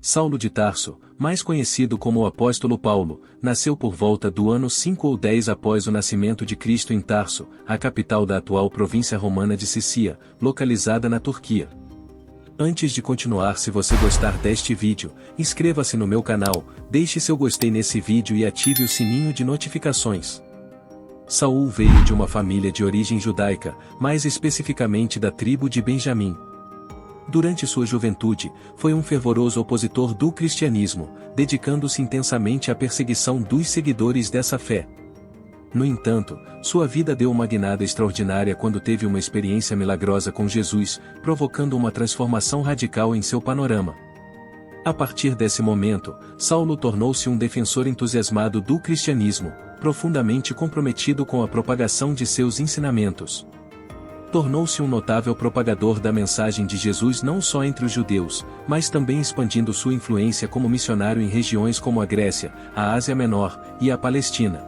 Saulo de Tarso, mais conhecido como o apóstolo Paulo, nasceu por volta do ano 5 ou 10 após o nascimento de Cristo em Tarso, a capital da atual província romana de Sicília, localizada na Turquia. Antes de continuar, se você gostar deste vídeo, inscreva-se no meu canal, deixe seu gostei nesse vídeo e ative o sininho de notificações. Saul veio de uma família de origem judaica, mais especificamente da tribo de Benjamim. Durante sua juventude, foi um fervoroso opositor do cristianismo, dedicando-se intensamente à perseguição dos seguidores dessa fé. No entanto, sua vida deu uma guinada extraordinária quando teve uma experiência milagrosa com Jesus, provocando uma transformação radical em seu panorama. A partir desse momento, Saulo tornou-se um defensor entusiasmado do cristianismo, profundamente comprometido com a propagação de seus ensinamentos. Tornou-se um notável propagador da mensagem de Jesus não só entre os judeus, mas também expandindo sua influência como missionário em regiões como a Grécia, a Ásia Menor e a Palestina.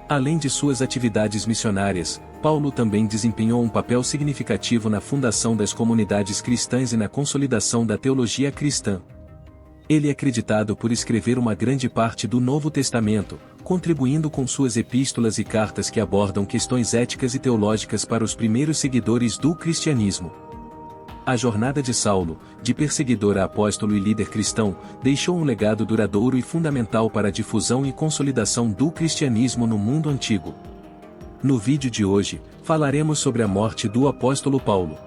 Além de suas atividades missionárias, Paulo também desempenhou um papel significativo na fundação das comunidades cristãs e na consolidação da teologia cristã. Ele é acreditado por escrever uma grande parte do Novo Testamento, contribuindo com suas epístolas e cartas que abordam questões éticas e teológicas para os primeiros seguidores do cristianismo. A jornada de Saulo, de perseguidor a apóstolo e líder cristão, deixou um legado duradouro e fundamental para a difusão e consolidação do cristianismo no mundo antigo. No vídeo de hoje, falaremos sobre a morte do apóstolo Paulo.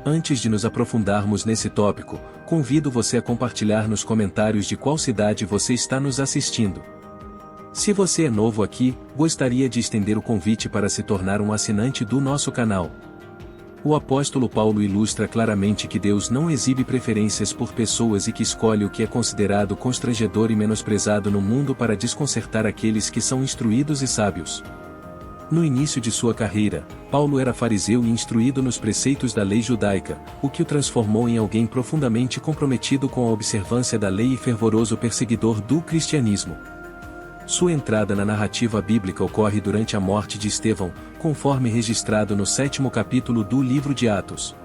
Antes de nos aprofundarmos nesse tópico, convido você a compartilhar nos comentários de qual cidade você está nos assistindo. Se você é novo aqui, gostaria de estender o convite para se tornar um assinante do nosso canal. O apóstolo Paulo ilustra claramente que Deus não exibe preferências por pessoas e que escolhe o que é considerado constrangedor e menosprezado no mundo para desconcertar aqueles que são instruídos e sábios. No início de sua carreira, Paulo era fariseu e instruído nos preceitos da lei judaica, o que o transformou em alguém profundamente comprometido com a observância da lei e fervoroso perseguidor do cristianismo. Sua entrada na narrativa bíblica ocorre durante a morte de Estevão, conforme registrado no 7º capítulo do livro de Atos.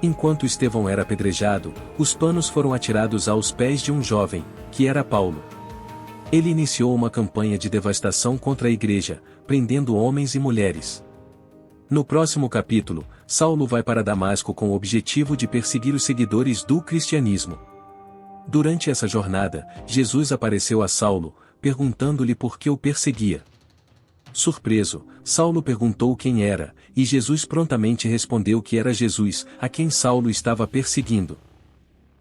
Enquanto Estevão era apedrejado, os panos foram atirados aos pés de um jovem, que era Paulo. Ele iniciou uma campanha de devastação contra a igreja, prendendo homens e mulheres. No próximo capítulo, Saulo vai para Damasco com o objetivo de perseguir os seguidores do cristianismo. Durante essa jornada, Jesus apareceu a Saulo, perguntando-lhe por que o perseguia. Surpreso, Saulo perguntou quem era, e Jesus prontamente respondeu que era Jesus, a quem Saulo estava perseguindo.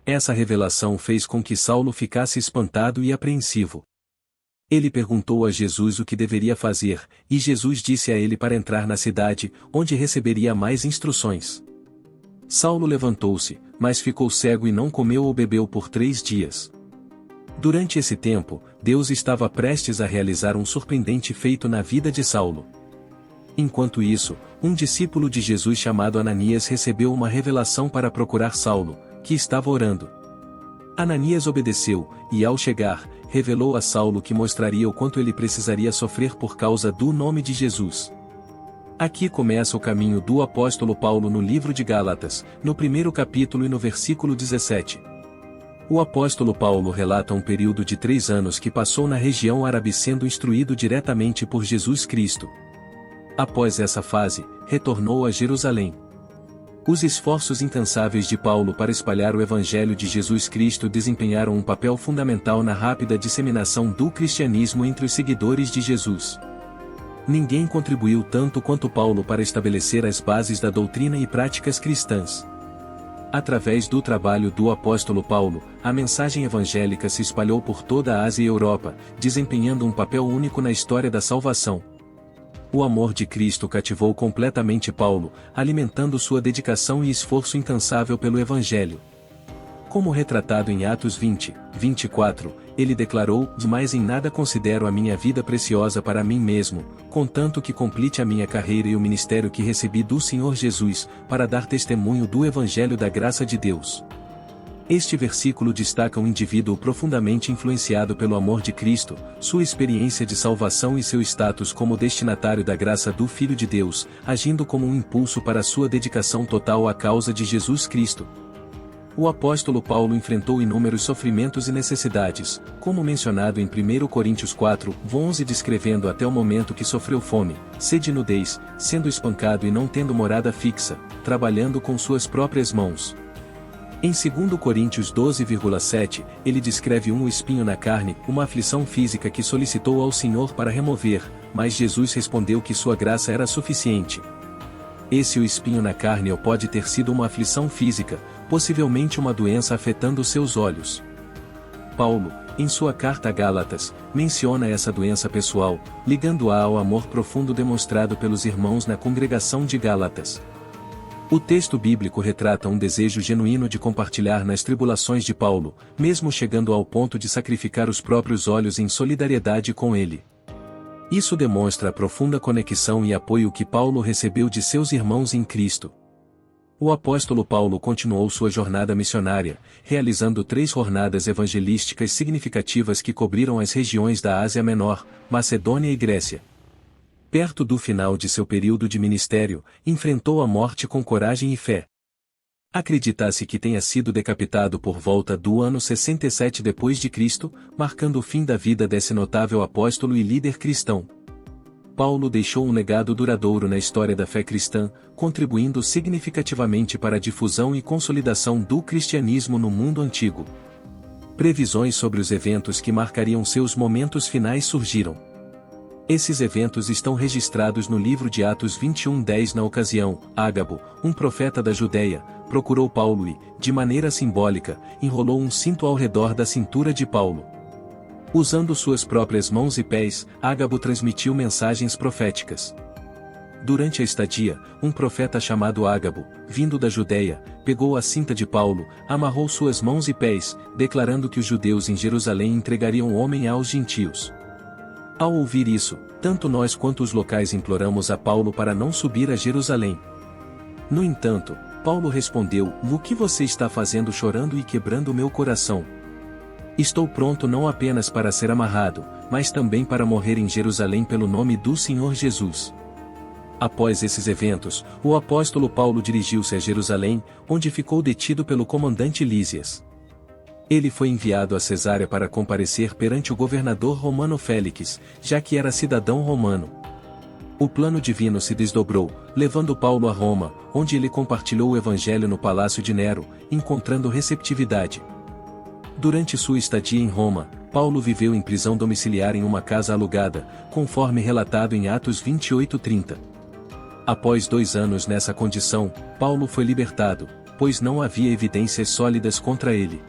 Essa revelação fez com que Saulo ficasse espantado e apreensivo. Ele perguntou a Jesus o que deveria fazer, e Jesus disse a ele para entrar na cidade, onde receberia mais instruções. Saulo levantou-se, mas ficou cego e não comeu ou bebeu por 3 dias. Durante esse tempo, Deus estava prestes a realizar um surpreendente feito na vida de Saulo. Enquanto isso, um discípulo de Jesus chamado Ananias recebeu uma revelação para procurar Saulo, que estava orando. Ananias obedeceu, e ao chegar, revelou a Saulo que mostraria o quanto ele precisaria sofrer por causa do nome de Jesus. Aqui começa o caminho do apóstolo Paulo no livro de Gálatas, no 1º capítulo e no versículo 17. O apóstolo Paulo relata um período de 3 anos que passou na região árabe sendo instruído diretamente por Jesus Cristo. Após essa fase, retornou a Jerusalém. Os esforços incansáveis de Paulo para espalhar o Evangelho de Jesus Cristo desempenharam um papel fundamental na rápida disseminação do cristianismo entre os seguidores de Jesus. Ninguém contribuiu tanto quanto Paulo para estabelecer as bases da doutrina e práticas cristãs. Através do trabalho do apóstolo Paulo, a mensagem evangélica se espalhou por toda a Ásia e Europa, desempenhando um papel único na história da salvação. O amor de Cristo cativou completamente Paulo, alimentando sua dedicação e esforço incansável pelo Evangelho. Como retratado em Atos 20, 24, ele declarou: "Mas em nada considero a minha vida preciosa para mim mesmo, contanto que complete a minha carreira e o ministério que recebi do Senhor Jesus, para dar testemunho do Evangelho da graça de Deus." Este versículo destaca um indivíduo profundamente influenciado pelo amor de Cristo, sua experiência de salvação e seu status como destinatário da graça do Filho de Deus, agindo como um impulso para sua dedicação total à causa de Jesus Cristo. O apóstolo Paulo enfrentou inúmeros sofrimentos e necessidades, como mencionado em 1 Coríntios 4, 11, descrevendo até o momento que sofreu fome, sede e nudez, sendo espancado e não tendo morada fixa, trabalhando com suas próprias mãos. Em 2 Coríntios 12,7, ele descreve um espinho na carne, uma aflição física que solicitou ao Senhor para remover, mas Jesus respondeu que sua graça era suficiente. Esse o espinho na carne pode ter sido uma aflição física, possivelmente uma doença afetando seus olhos. Paulo, em sua carta a Gálatas, menciona essa doença pessoal, ligando-a ao amor profundo demonstrado pelos irmãos na congregação de Gálatas. O texto bíblico retrata um desejo genuíno de compartilhar nas tribulações de Paulo, mesmo chegando ao ponto de sacrificar os próprios olhos em solidariedade com ele. Isso demonstra a profunda conexão e apoio que Paulo recebeu de seus irmãos em Cristo. O apóstolo Paulo continuou sua jornada missionária, realizando 3 jornadas evangelísticas significativas que cobriram as regiões da Ásia Menor, Macedônia e Grécia. Perto do final de seu período de ministério, enfrentou a morte com coragem e fé. Acredita-se que tenha sido decapitado por volta do ano 67 d.C., marcando o fim da vida desse notável apóstolo e líder cristão. Paulo deixou um legado duradouro na história da fé cristã, contribuindo significativamente para a difusão e consolidação do cristianismo no mundo antigo. Previsões sobre os eventos que marcariam seus momentos finais surgiram. Esses eventos estão registrados no livro de Atos 21:10. Na ocasião, Ágabo, um profeta da Judeia, procurou Paulo e, de maneira simbólica, enrolou um cinto ao redor da cintura de Paulo. Usando suas próprias mãos e pés, Ágabo transmitiu mensagens proféticas. Durante a estadia, um profeta chamado Ágabo, vindo da Judeia, pegou a cinta de Paulo, amarrou suas mãos e pés, declarando que os judeus em Jerusalém entregariam o homem aos gentios. Ao ouvir isso, tanto nós quanto os locais imploramos a Paulo para não subir a Jerusalém. No entanto, Paulo respondeu: "O que você está fazendo chorando e quebrando o meu coração? Estou pronto não apenas para ser amarrado, mas também para morrer em Jerusalém pelo nome do Senhor Jesus." Após esses eventos, o apóstolo Paulo dirigiu-se a Jerusalém, onde ficou detido pelo comandante Lísias. Ele foi enviado a Cesárea para comparecer perante o governador romano Félix, já que era cidadão romano. O plano divino se desdobrou, levando Paulo a Roma, onde ele compartilhou o evangelho no palácio de Nero, encontrando receptividade. Durante sua estadia em Roma, Paulo viveu em prisão domiciliar em uma casa alugada, conforme relatado em Atos 28:30. Após 2 anos nessa condição, Paulo foi libertado, pois não havia evidências sólidas contra ele.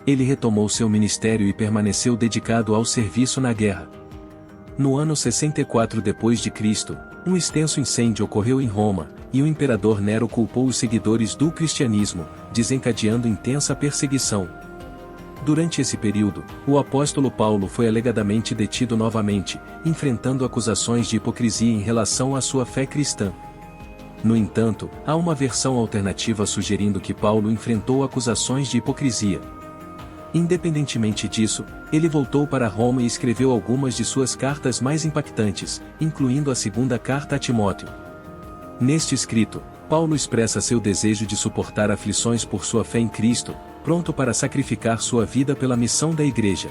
Ele retomou seu ministério e permaneceu dedicado ao serviço na guerra. No ano 64 d.C., um extenso incêndio ocorreu em Roma, e o imperador Nero culpou os seguidores do cristianismo, desencadeando intensa perseguição. Durante esse período, o apóstolo Paulo foi alegadamente detido novamente, enfrentando acusações de hipocrisia em relação à sua fé cristã. No entanto, há uma versão alternativa sugerindo que Paulo enfrentou acusações de hipocrisia. Independentemente disso, ele voltou para Roma e escreveu algumas de suas cartas mais impactantes, incluindo a 2ª carta a Timóteo. Neste escrito, Paulo expressa seu desejo de suportar aflições por sua fé em Cristo, pronto para sacrificar sua vida pela missão da Igreja.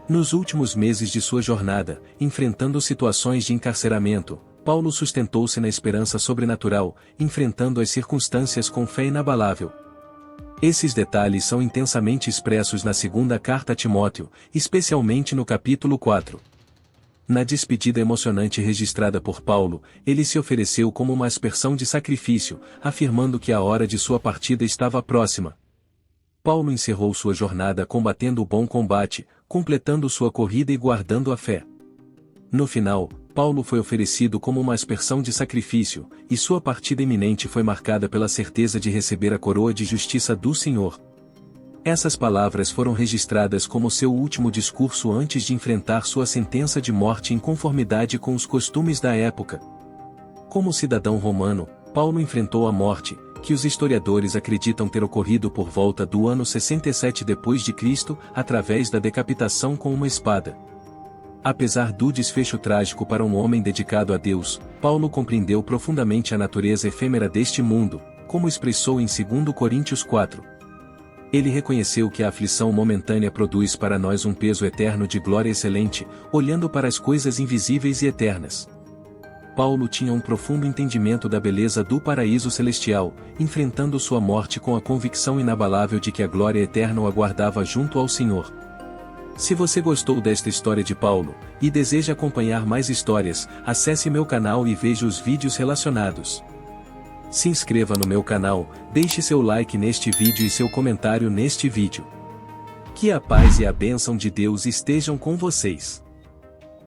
Nos últimos meses de sua jornada, enfrentando situações de encarceramento, Paulo sustentou-se na esperança sobrenatural, enfrentando as circunstâncias com fé inabalável. Esses detalhes são intensamente expressos na 2ª carta a Timóteo, especialmente no capítulo 4. Na despedida emocionante registrada por Paulo, ele se ofereceu como uma aspersão de sacrifício, afirmando que a hora de sua partida estava próxima. Paulo encerrou sua jornada combatendo o bom combate, completando sua corrida e guardando a fé. No final, Paulo foi oferecido como uma aspersão de sacrifício, e sua partida iminente foi marcada pela certeza de receber a coroa de justiça do Senhor. Essas palavras foram registradas como seu último discurso antes de enfrentar sua sentença de morte em conformidade com os costumes da época. Como cidadão romano, Paulo enfrentou a morte, que os historiadores acreditam ter ocorrido por volta do ano 67 d.C., através da decapitação com uma espada. Apesar do desfecho trágico para um homem dedicado a Deus, Paulo compreendeu profundamente a natureza efêmera deste mundo, como expressou em 2 Coríntios 4. Ele reconheceu que a aflição momentânea produz para nós um peso eterno de glória excelente, olhando para as coisas invisíveis e eternas. Paulo tinha um profundo entendimento da beleza do paraíso celestial, enfrentando sua morte com a convicção inabalável de que a glória eterna o aguardava junto ao Senhor. Se você gostou desta história de Paulo, e deseja acompanhar mais histórias, acesse meu canal e veja os vídeos relacionados. Se inscreva no meu canal, deixe seu like neste vídeo e seu comentário neste vídeo. Que a paz e a bênção de Deus estejam com vocês.